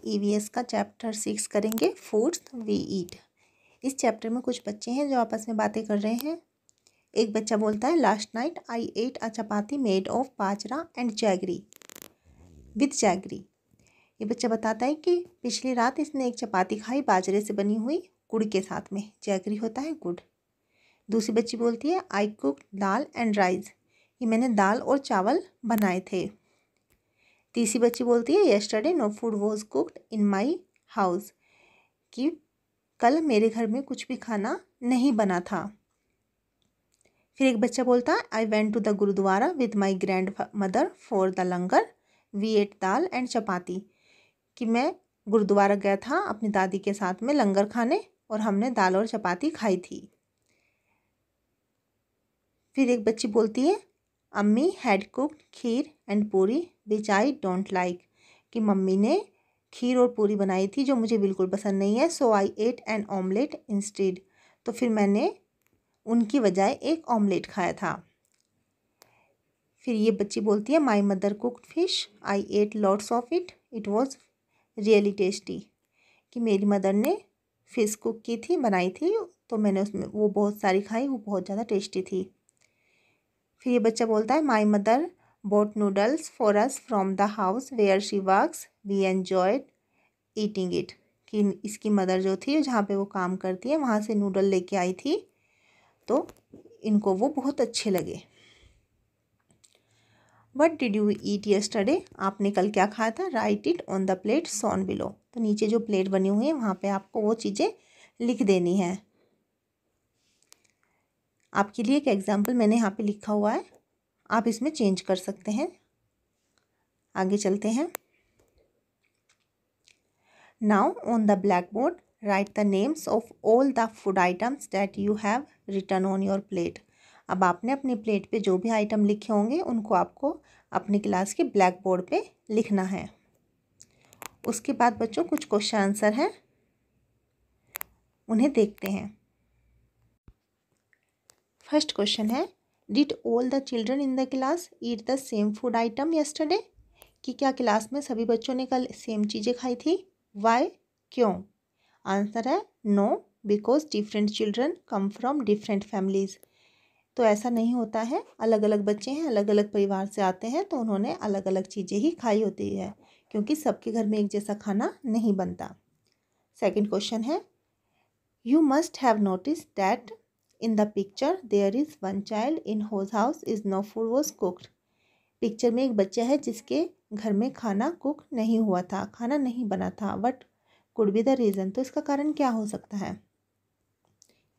EVS का chapter 6 करेंगे, foods we eat. इस चैप्टर में कुछ बच्चे हैं जो आपस में बातें कर रहे हैं। एक बच्चा बोलता है, last night I at a chapati made of bajra and jaggery with jaggery. ये बच्चा बताता है कि पिछली रात इसने एक चपाती खाई बाजरे से बनी हुई गुड़ के साथ में। जैगरी होता है गुड़। दूसरी बच्ची बोलती है, I cook dal and rice. ये मैंने दाल और चावल बनाए थे। तीसरी बच्ची बोलती है, yesterday no food was cooked in my house. कि कल मेरे घर में कुछ भी खाना नहीं बना था। फिर एक बच्चा बोलता है, I went to the gurdwara with my grandmother for the langar we ate dal and chapati. कि मैं गुरुद्वारा गया था अपनी दादी के साथ में लंगर खाने और हमने दाल और चपाती खाई थी। फिर एक बच्ची बोलती है, अम्मी हैड कुक्ड खीर एंड पूरी विच आई डोंट लाइक। कि मम्मी ने खीर और पूरी बनाई थी जो मुझे बिल्कुल पसंद नहीं है। सो आई एट एन ऑमलेट इंस्टेड। तो फिर मैंने उनकी बजाय एक ऑमलेट खाया था। फिर ये बच्ची बोलती है, my mother cooked fish I ate lots of it was really tasty. कि मेरी मदर ने फ़िश कुक की थी, बनाई थी, तो मैंने उसमें वो बहुत सारी खाई, वो बहुत ज़्यादा टेस्टी थी। फिर ये बच्चा बोलता है, my mother bought noodles for us from the house where she works we enjoyed eating it. कि इसकी मदर जो थी जहाँ पे वो काम करती है वहाँ से नूडल लेके आई थी, तो इनको वो बहुत अच्छे लगे। What did you eat yesterday. आपने कल क्या खाया था। Right it on the plate shown below. तो नीचे जो प्लेट बनी हुई है वहाँ पे आपको वो चीज़ें लिख देनी है। आपके लिए एक एग्जाम्पल मैंने यहाँ पे लिखा हुआ है, आप इसमें चेंज कर सकते हैं। आगे चलते हैं। Now on the blackboard write the names of all the food items that you have written on your plate. अब आपने अपनी प्लेट पे जो भी आइटम लिखे होंगे उनको आपको अपनी क्लास के ब्लैक बोर्ड पे लिखना है। उसके बाद बच्चों कुछ क्वेश्चन आंसर हैं, उन्हें देखते हैं। फर्स्ट क्वेश्चन है, did all the children in the class eat the same food item yesterday. कि क्या क्लास में सभी बच्चों ने कल सेम चीज़ें खाई थी। वाई, क्यों। आंसर है no, because different children come from different families. तो ऐसा नहीं होता है, अलग अलग बच्चे हैं, अलग अलग परिवार से आते हैं, तो उन्होंने अलग अलग चीज़ें ही खाई होती है, क्योंकि सबके घर में एक जैसा खाना नहीं बनता। सेकंड क्वेश्चन है, you must have notice that in the picture there is one child in whose house is no food was cooked. Picture में एक बच्चा है जिसके घर में खाना कुक नहीं हुआ था, खाना नहीं बना था। What could be the reason. तो इसका कारण क्या हो सकता है।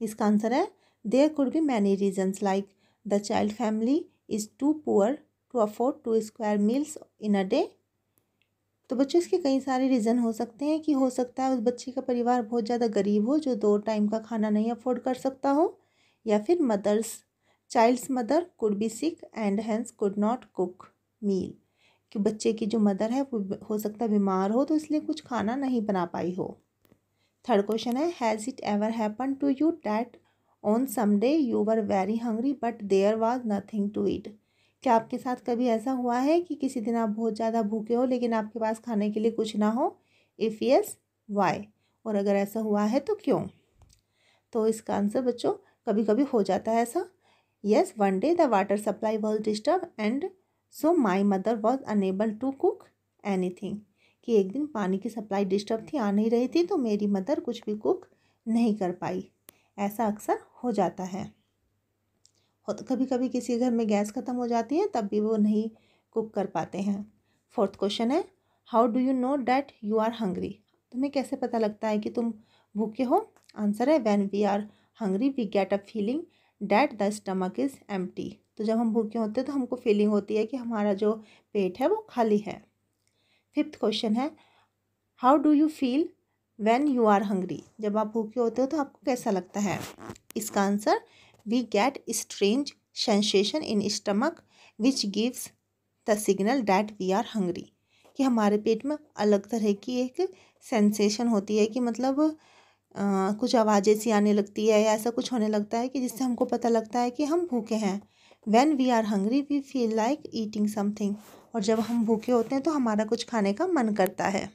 इसका आंसर है, there could be many reasons like the child family is too poor to afford 2 square meals in a day. तो बच्चों इसके कई सारे रीज़न हो सकते हैं। कि हो सकता है उस बच्चे का परिवार बहुत ज़्यादा गरीब हो जो 2 टाइम का खाना नहीं अफोर्ड कर सकता हो, या फिर child's mother could be sick and hence could not cook meal. कि बच्चे की जो मदर है वो हो सकता है बीमार हो, तो इसलिए कुछ खाना नहीं बना पाई हो। थर्ड क्वेश्चन है, has it ever happen to you that on someday you were very hungry but there was nothing to eat. क्या आपके साथ कभी ऐसा हुआ है कि किसी दिन आप बहुत ज़्यादा भूखे हो लेकिन आपके पास खाने के लिए कुछ ना हो। If yes, why. और अगर ऐसा हुआ है तो क्यों। तो इसका आंसर बच्चों कभी कभी हो जाता है ऐसा। Yes, one day the water supply was disturb and so my mother was unable to cook anything. कि एक दिन पानी की सप्लाई डिस्टर्ब थी, आ नहीं रही थी, तो मेरी मदर कुछ भी कुक नहीं कर पाई। ऐसा अक्सर हो जाता है। तो कभी कभी किसी घर में गैस ख़त्म हो जाती है, तब भी वो नहीं कुक कर पाते हैं। फोर्थ क्वेश्चन है, how do you know that you are hungry. तुम्हें कैसे पता लगता है कि तुम भूखे हो। आंसर है, when we are hungry we get a feeling that the stomach is empty. तो जब हम भूखे होते हैं तो हमको फीलिंग होती है कि हमारा जो पेट है वो खाली है। फिफ्थ क्वेश्चन है, how do you feel when you are hungry. जब आप भूखे होते हो तो आपको कैसा लगता है। इसका answer, we get strange sensation in stomach which gives the signal that we are hungry. कि हमारे पेट में अलग तरह की एक सेंसेशन होती है, कि मतलब कुछ आवाज़ें सी आने लगती है या ऐसा कुछ होने लगता है कि जिससे हमको पता लगता है कि हम भूखे हैं। When we are hungry we feel like eating something. और जब हम भूखे होते हैं तो हमारा कुछ खाने का मन करता है।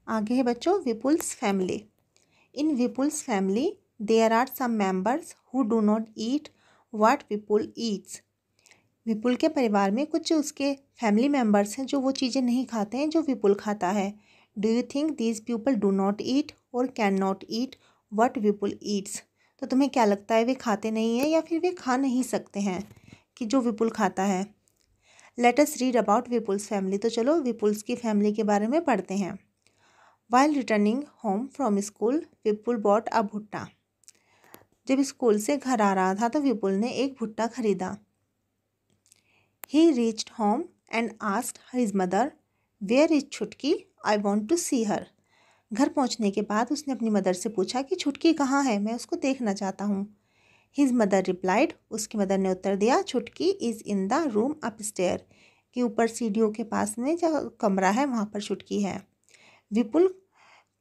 आगे है बच्चों Vipul's family. In Vipul's family there are some members who do not eat what Vipul eats. Vipul के परिवार में कुछ उसके फैमिली मेंबर्स हैं जो वो चीज़ें नहीं खाते हैं जो विपुल खाता है। Do you think these people do not eat और can not eat what Vipul eats. तो तुम्हें क्या लगता है वे खाते नहीं हैं या फिर वे खा नहीं सकते हैं कि जो विपुल खाता है। Let us read about Vipul's family. तो चलो विपुल्स की फैमिली के बारे में पढ़ते हैं। While returning home from school Vipul bought a भुट्टा। जब स्कूल से घर आ रहा था तो विपुल ने एक भुट्टा खरीदा। He reached home and asked his mother, "Where is छुटकी? I want to see her." घर पहुंचने के बाद उसने अपनी मदर से पूछा कि छुटकी कहाँ है, मैं उसको देखना चाहता हूँ। His mother replied, उसकी मदर ने उत्तर दिया, छुटकी is in the room upstairs, कि ऊपर सीढ़ियों के पास में जो कमरा है वहाँ पर छुटकी है। विपुल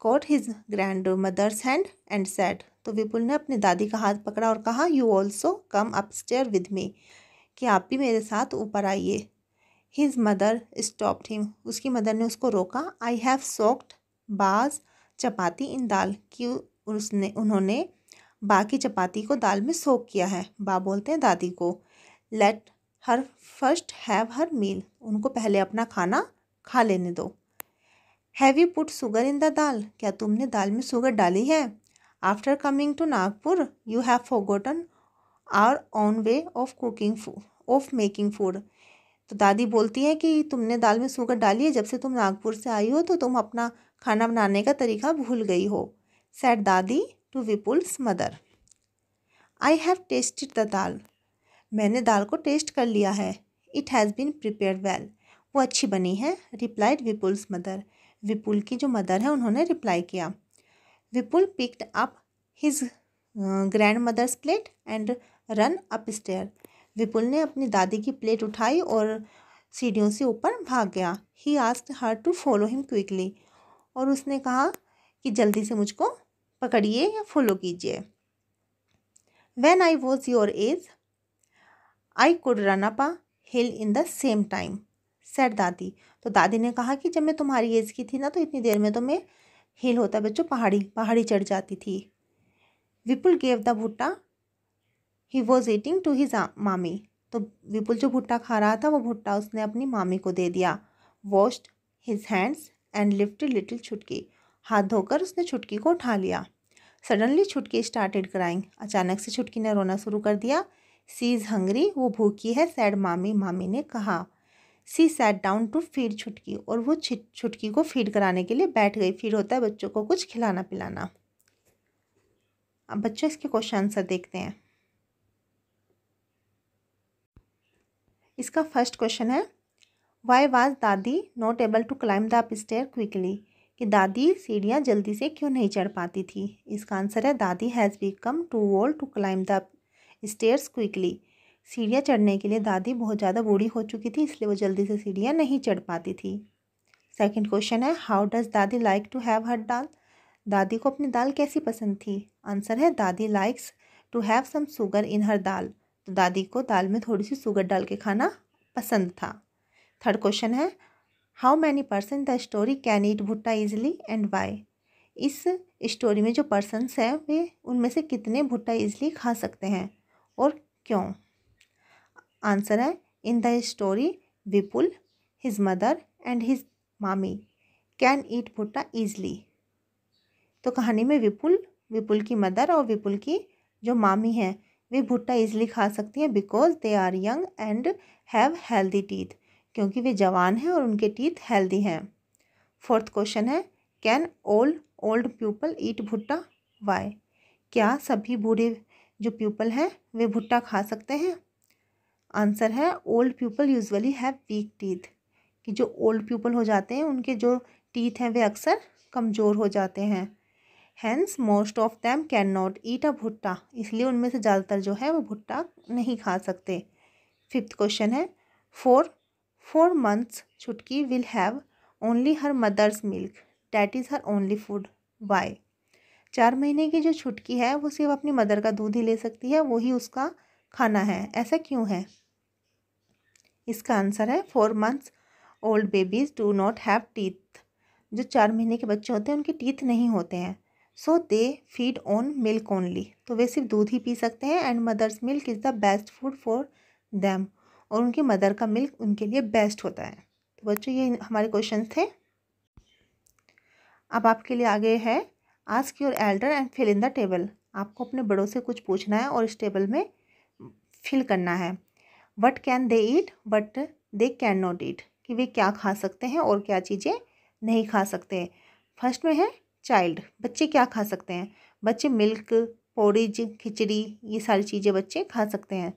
caught his grandmother's hand and said, तो विपुल ने अपनी दादी का हाथ पकड़ा और कहा, You also come upstairs with me, कि आप भी मेरे साथ ऊपर आइए। His mother stopped him, उसकी मदर ने उसको रोका। I have soaked बाज चपाती इन दाल, कि उन्होंने बाकी चपाती को दाल में सोक किया है। बा बोलते हैं दादी को। Let her first have her meal, उनको पहले अपना खाना खा लेने दो। Have you put sugar in the दाल, क्या तुमने दाल में शुगर डाली है। After coming to Nagpur you have forgotten our own way of making food, तो दादी बोलती है कि तुमने दाल में शुगर डाली है, जब से तुम नागपुर से आई हो तो तुम अपना खाना बनाने का तरीका भूल गई हो। Said dadi to Vipul's mother. I have tasted the dal, मैंने दाल को टेस्ट कर लिया है। It has been prepared well, वो अच्छी बनी है। रिप्लाइड विपुल्स मदर, विपुल की जो मदर है उन्होंने रिप्लाई किया। Vipul picked up his grand mother's plate and run up stair, Vipul ने अपनी दादी की प्लेट उठाई और सीढ़ियों से ऊपर भाग गया। He asked her to follow him quickly, और उसने कहा कि जल्दी से मुझको पकड़िए या फॉलो कीजिए। When I was your age I could run up a hill in the same time, said Dadi, तो दादी ने कहा कि जब मैं तुम्हारी एज की थी ना तो इतनी देर में तो मैं हिल होता है बच्चों, पहाड़ी चढ़ जाती थी। विपुल gave the bhutta he was eating to his mami, तो विपुल जो भुट्टा खा रहा था वो भुट्टा उसने अपनी मामी को दे दिया। Washed his hands and lifted little छुटकी, हाथ धोकर उसने छुटकी को उठा लिया। सडनली छुटकी स्टार्टेड क्राइंग, अचानक से छुटकी ने रोना शुरू कर दिया। सी इज़ हंग्री, वो भूखी है। सैड मामी, मामी ने कहा। She sat down to feed Chhutki, और वो छुटकी को फीड कराने के लिए बैठ गई। फीड होता है बच्चों को कुछ खिलाना पिलाना। अब बच्चों इसके क्वेश्चन आंसर देखते हैं। इसका फर्स्ट क्वेश्चन है, why was Dadi not able to climb the up stair quickly, कि दादी सीढ़ियाँ जल्दी से क्यों नहीं चढ़ पाती थी। इसका आंसर है, Dadi has become too old to climb the stairs quickly, सीढ़ियाँ चढ़ने के लिए दादी बहुत ज़्यादा बूढ़ी हो चुकी थी, इसलिए वो जल्दी से सीढ़ियाँ नहीं चढ़ पाती थी। सेकंड क्वेश्चन है, हाउ डज दादी लाइक टू हैव हर दाल, दादी को अपनी दाल कैसी पसंद थी। आंसर है, dadi likes to have some sugar in her dal, तो दादी को दाल में थोड़ी सी शुगर डाल के खाना पसंद था। थर्ड क्वेश्चन है, how many person the story can eat भुट्टा ईजिली एंड वाई, इस स्टोरी में जो पर्सन्स हैं वे उनमें से कितने भुट्टा ईजिली खा सकते हैं और क्यों। आंसर है, in the story Vipul, his mother and his मामी कैन ईट भुट्टा ईजिली, तो कहानी में विपुल की मदर और विपुल की जो मामी हैं वे भुट्टा ईजिली खा सकती हैं, because they are young and have healthy teeth, क्योंकि वे जवान हैं और उनके टीथ हेल्दी हैं। फोर्थ क्वेश्चन है, can old people eat bhutta why, क्या सभी बूढ़े जो पीपल हैं वे भुट्टा खा सकते हैं। आंसर है, old people usually have week teeth, कि जो ओल्ड पीपल हो जाते हैं उनके जो टीथ हैं वे अक्सर कमज़ोर हो जाते हैं। Hence most of them can not eat a bhutta, इसलिए उनमें से ज़्यादातर जो है वो भुट्टा नहीं खा सकते। फिफ्थ क्वेश्चन है, four months Chhutki will have only her mother's milk that is her only food why, 4 महीने की जो छुटकी है वो सिर्फ अपनी मदर का दूध ही ले सकती है, वही उसका खाना है, ऐसा क्यों है। इसका आंसर है, 4 months old babies do not have teeth जो 4 महीने के बच्चे होते हैं उनके टीथ नहीं होते हैं, so they feed on milk only, तो वे सिर्फ दूध ही पी सकते हैं। And mother's milk is the best food for them, और उनकी मदर का मिल्क उनके लिए बेस्ट होता है। तो बच्चों ये हमारे क्वेश्चन थे। अब आपके लिए आगे है ask your elder and fill in the table. आपको अपने बड़ों से कुछ पूछना है और इस टेबल में फिल करना है। What can they eat but they can not ईट, कि वे क्या खा सकते हैं और क्या चीज़ें नहीं खा सकते। फर्स्ट में है चाइल्ड, बच्चे क्या खा सकते हैं। बच्चे मिल्क, पोरिज, खिचड़ी, ये सारी चीज़ें बच्चे खा सकते हैं।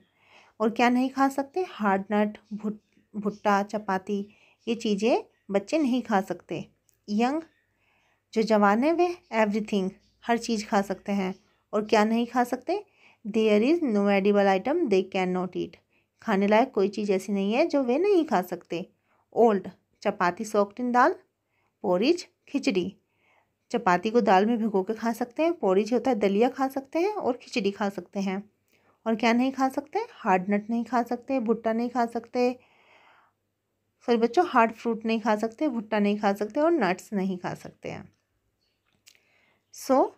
और क्या नहीं खा सकते, हार्ड नट, भुट्टा, चपाती, ये चीज़ें बच्चे नहीं खा सकते। यंग, जो जवान है, वे एवरीथिंग, हर चीज़ खा सकते हैं। और क्या नहीं खा सकते, there is no edible item they can not eat, खाने लायक कोई चीज़ ऐसी नहीं है जो वे नहीं खा सकते। Old, chapati soaked in dal, porridge, khichdi, चपाती को दाल में भिगो के खा सकते हैं, पोरिज होता है दलिया खा सकते हैं, और खिचड़ी खा सकते हैं। और क्या नहीं खा सकते, हार्ड नट नहीं खा सकते, भुट्टा नहीं खा सकते, सॉरी बच्चों, हार्ड फ्रूट नहीं खा सकते, भुट्टा नहीं खा सकते, और नट्स नहीं खा सकते हैं। So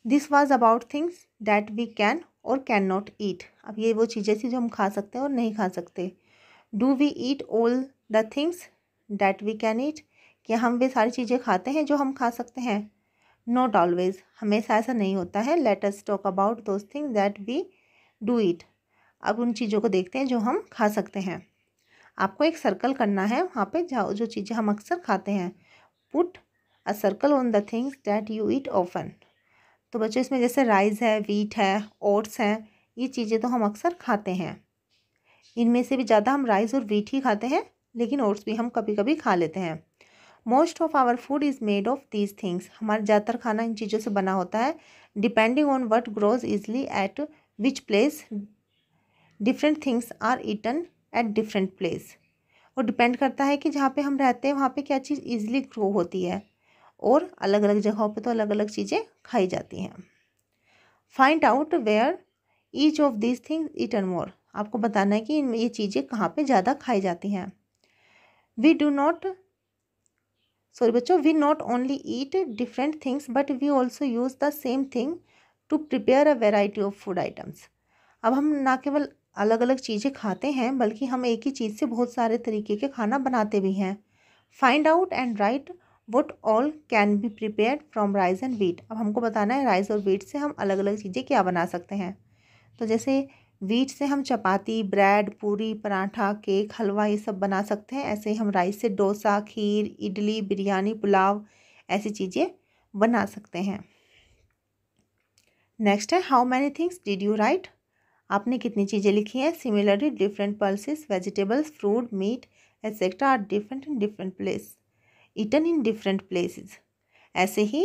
this was about things that we can और कैन नॉट ईट। अब ये वो चीज़ें थी जो हम खा सकते हैं और नहीं खा सकते। Do we eat all the things that we can eat, क्या हम वे सारी चीज़ें खाते हैं जो हम खा सकते हैं। नॉट ऑलवेज, हमेशा ऐसा नहीं होता है। Let us talk about those things that we do eat. अब उन चीज़ों को देखते हैं जो हम खा सकते हैं। आपको एक सर्कल करना है वहाँ पे जो चीज़ें हम अक्सर खाते हैं। Put a circle on the things that you eat often. तो बच्चों इसमें जैसे राइस है, वीट है, ओट्स हैं, ये चीज़ें तो हम अक्सर खाते हैं। इनमें से भी ज़्यादा हम राइस और वीट ही खाते हैं, लेकिन ओट्स भी हम कभी कभी खा लेते हैं। Most of our food is made of these things, हमारा ज़्यादातर खाना इन चीज़ों से बना होता है। Depending on what grows easily at which place, different things are eaten at different place. और डिपेंड करता है कि जहाँ पे हम रहते हैं वहाँ पे क्या चीज़ ईजिली ग्रो होती है, और अलग अलग जगहों पे तो अलग अलग चीज़ें खाई जाती हैं। Find out where each of these things eaten more, आपको बताना है कि इनमें ये चीज़ें कहाँ पे ज़्यादा खाई जाती हैं। We not only eat different things but we also use the same thing to prepare a variety of food items. अब हम ना केवल अलग अलग चीज़ें खाते हैं, बल्कि हम एक ही चीज़ से बहुत सारे तरीके के खाना बनाते भी हैं। Find out and right what all can be prepared from rice and wheat. अब हमको बताना है राइस और वीट से हम अलग अलग चीज़ें क्या बना सकते हैं। तो जैसे वीट से हम चपाती, ब्रेड, पूरी, पराठा, केक, हलवा, ये सब बना सकते हैं। ऐसे ही हम राइस से डोसा, खीर, इडली, बिरयानी, पुलाव, ऐसी चीज़ें बना सकते हैं। नेक्स्ट है how many things did you write, आपने कितनी चीज़ें लिखी हैं। Similarly different pulses, vegetables, fruit, meat etcetera are different in different place, eaten in different places. ऐसे ही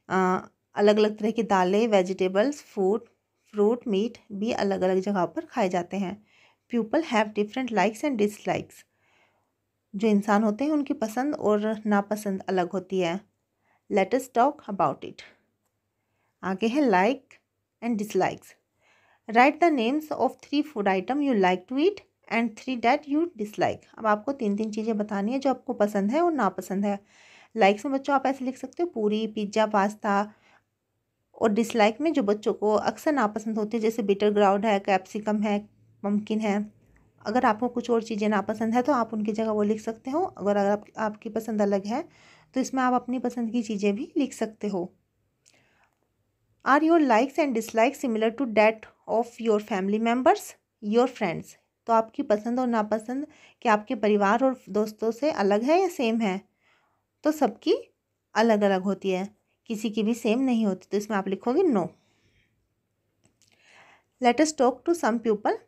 अलग अलग तरह की दालें, वेजिटेबल्स, फ्रूट, मीट भी अलग अलग जगह पर खाए जाते हैं। People have different likes and dislikes, जो इंसान होते हैं उनकी पसंद और नापसंद अलग होती है। Let us talk about it. आगे है like and dislikes. Write the names of 3 food item you like to eat and 3 that you dislike. अब आपको 3 चीज़ें बतानी है जो आपको पसंद है और नापसंद है। लाइक्स में बच्चों आप ऐसे लिख सकते हो पूरी, पिज्ज़ा, पास्ता। और डिसलाइक में जो बच्चों को अक्सर नापसंद होती है, जैसे बिटर ग्राउंड है, कैप्सिकम है, पम्पकिन है। अगर आपको कुछ और चीज़ें नापसंद है तो आप उनकी जगह वो लिख सकते हो। अगर आपकी पसंद अलग है तो इसमें आप अपनी पसंद की चीज़ें भी लिख सकते हो। Are your likes and dislike similar to that of your family members, your friends. तो आपकी पसंद और नापसंद क्या आपके परिवार और दोस्तों से अलग है या सेम है। तो सबकी अलग अलग होती है, किसी की भी सेम नहीं होती, तो इसमें आप लिखोगे no. Let us talk to some people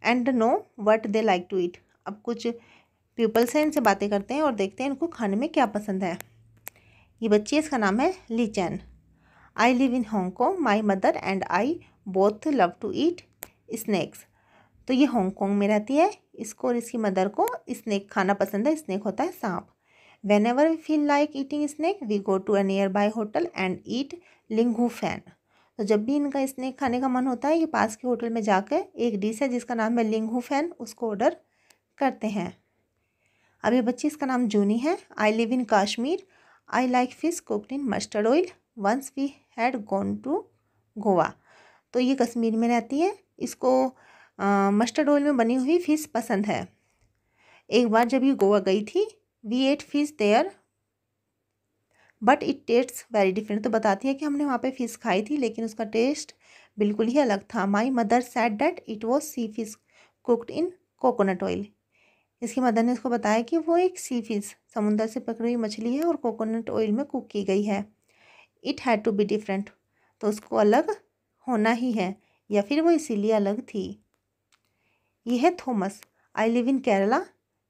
and know what they like to eat. अब कुछ पीपल्स हैं, इनसे बातें करते हैं और देखते हैं इनको खाने में क्या पसंद है। ये बच्ची, इसका नाम है Li Chan. I live in Hong Kong, my mother and I both love to eat snacks. तो ये हांगकॉन्ग में रहती है, इसको और इसकी मदर को स्नैक खाना पसंद है। स्नैक होता है सांप। Whenever we feel like eating snack we go to a nearby hotel and eat ling fun. तो जब भी इनका स्नैक खाने का मन होता है, ये पास के होटल में जाकर एक डिश है जिसका नाम है लिंगू फैन, उसको ऑर्डर करते हैं। अब ये बच्ची, इसका नाम जूनी है। I live in Kashmir, I like fish cooked in mustard oil, once we had gone to Goa. तो ये कश्मीर में रहती है, इसको मस्टर्ड ऑयल में बनी हुई फ़िश पसंद है। एक बार जब ये गोवा गई थी, we ate fish there but it tastes very different. तो बताती है कि हमने वहाँ पे फ़िश खाई थी लेकिन उसका टेस्ट बिल्कुल ही अलग था। My mother said that it was sea fish cooked in coconut oil. इसकी मदर ने उसको बताया कि वो एक सी फिश, समुंदर से पकड़ी हुई मछली है और कोकोनट ऑयल में कुक की गई है। It had to be different, तो उसको अलग होना ही है, या फिर वो इसीलिए अलग थी। ये है Thomas. I live in Kerala,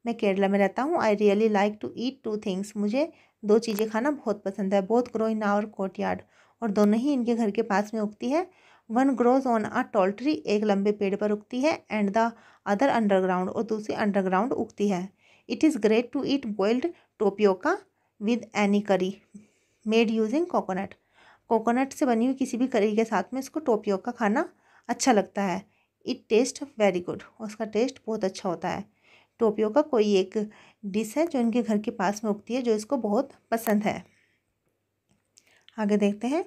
मैं केरला में रहता हूँ। I really like to eat two things, मुझे दो चीज़ें खाना बहुत पसंद है। Both grow in our courtyard, और दोनों ही इनके घर के पास में उगती है। One grows on a tall tree, एक लंबे पेड़ पर उगती है। एंड द अदर अंडरग्राउंड, और दूसरी अंडरग्राउंड उगती है। It is great to eat boiled tapioca with any curry made using coconut. Coconut से बनी हुई किसी भी करी के साथ में इसको टोपियोका खाना अच्छा लगता है। इट टेस्ट वेरी गुड, उसका टेस्ट बहुत अच्छा होता है। टोपियोका कोई एक डिश है जो इनके घर के पास में उगती है, जो इसको बहुत पसंद है। आगे देखते हैं।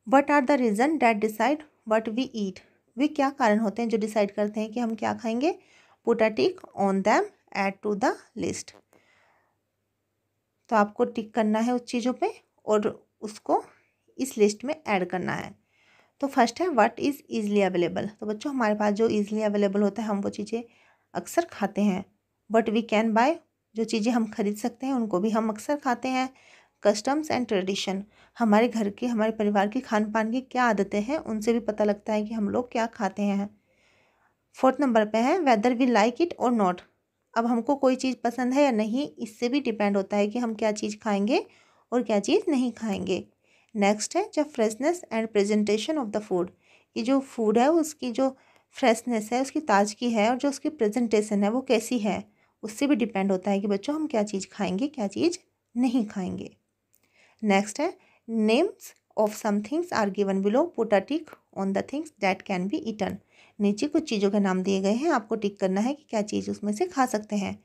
What are the reason that decide what we eat, वे क्या कारण होते हैं जो डिसाइड करते हैं कि हम क्या खाएंगे। Put a tick on them, add to the list. तो आपको टिक करना है उस चीज़ों पे और उसको इस लिस्ट में ऐड करना है। तो फर्स्ट है व्हाट इज़ ईज़िली अवेलेबल। तो बच्चों, हमारे पास जो ईज़िली अवेलेबल होता है हम वो चीज़ें अक्सर खाते हैं। बट वी कैन बाय, जो चीज़ें हम खरीद सकते हैं उनको भी हम अक्सर खाते हैं। कस्टम्स एंड ट्रेडिशन, हमारे घर के, हमारे परिवार की खान पान की क्या आदतें हैं उनसे भी पता लगता है कि हम लोग क्या खाते हैं। फोर्थ नंबर पे है वेदर वी लाइक इट और नॉट। अब हमको कोई चीज़ पसंद है या नहीं, इससे भी डिपेंड होता है कि हम क्या चीज़ खाएंगे और क्या चीज़ नहीं खाएंगे। नेक्स्ट है जब freshness and presentation of the food, कि जो फूड है उसकी जो फ्रेशनेस है, उसकी ताजगी है, और जो उसकी प्रेजेंटेशन है वो कैसी है, उससे भी डिपेंड होता है कि बच्चों हम क्या चीज़ खाएंगे, क्या चीज़ नहीं खाएंगे। नेक्स्ट है names of some things are given below, put a tick on the things that can be eaten. नीचे कुछ चीज़ों के नाम दिए गए हैं, आपको टिक करना है कि क्या चीज़ उसमें से खा सकते हैं।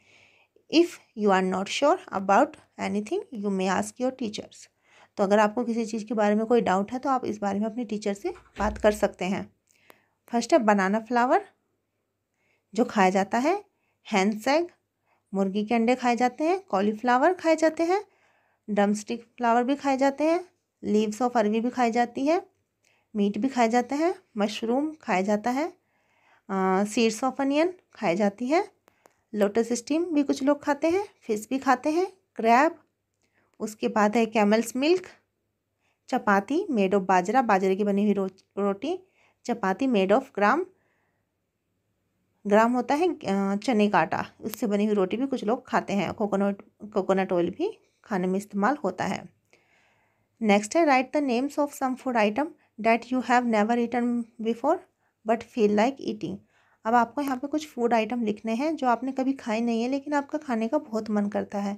If you are not sure about anything you may ask your teachers. तो अगर आपको किसी चीज़ के बारे में कोई डाउट है तो आप इस बारे में अपने टीचर से बात कर सकते हैं। फर्स्ट है बनाना फ्लावर, जो खाया जाता है। हैंडसैग, मुर्गी के अंडे खाए जाते हैं। कॉलीफ्लावर खाए जाते हैं। ड्रमस्टिक फ्लावर भी खाए जाते हैं। लीव्स ऑफ अरवी भी खाई जाती है। मीट भी खाए जाते हैं। मशरूम खाया जाता है। सीड्स ऑफ अनियन खाई जाती है। लोटस स्टीम भी कुछ लोग खाते हैं। फिश भी खाते हैं। क्रैब, उसके बाद है camel's milk. Chapati made of bajra, बाजरे की बनी हुई रोटी। चपाती मेड ऑफ ग्राम, ग्राम होता है चने का आटा, उससे बनी हुई रोटी भी कुछ लोग खाते हैं। कोकोनट ऑयल भी खाने में इस्तेमाल होता है। नेक्स्ट है write the names of some food item that you have never eaten before but feel like eating. अब आपको यहाँ पे कुछ फूड आइटम लिखने हैं जो आपने कभी खाए नहीं है लेकिन आपका खाने का बहुत मन करता है।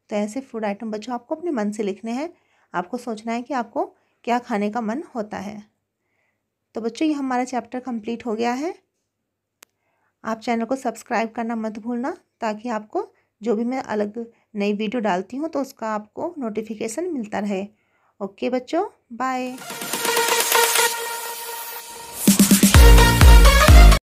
तो ऐसे फूड आइटम बच्चों आपको अपने मन से लिखने हैं। आपको सोचना है कि आपको क्या खाने का मन होता है। तो बच्चों, ये हमारा चैप्टर कंप्लीट हो गया है। आप चैनल को सब्सक्राइब करना मत भूलना, ताकि आपको जो भी मैं अलग नई वीडियो डालती हूँ तो उसका आपको नोटिफिकेशन मिलता रहे। ओके बच्चों, बाय।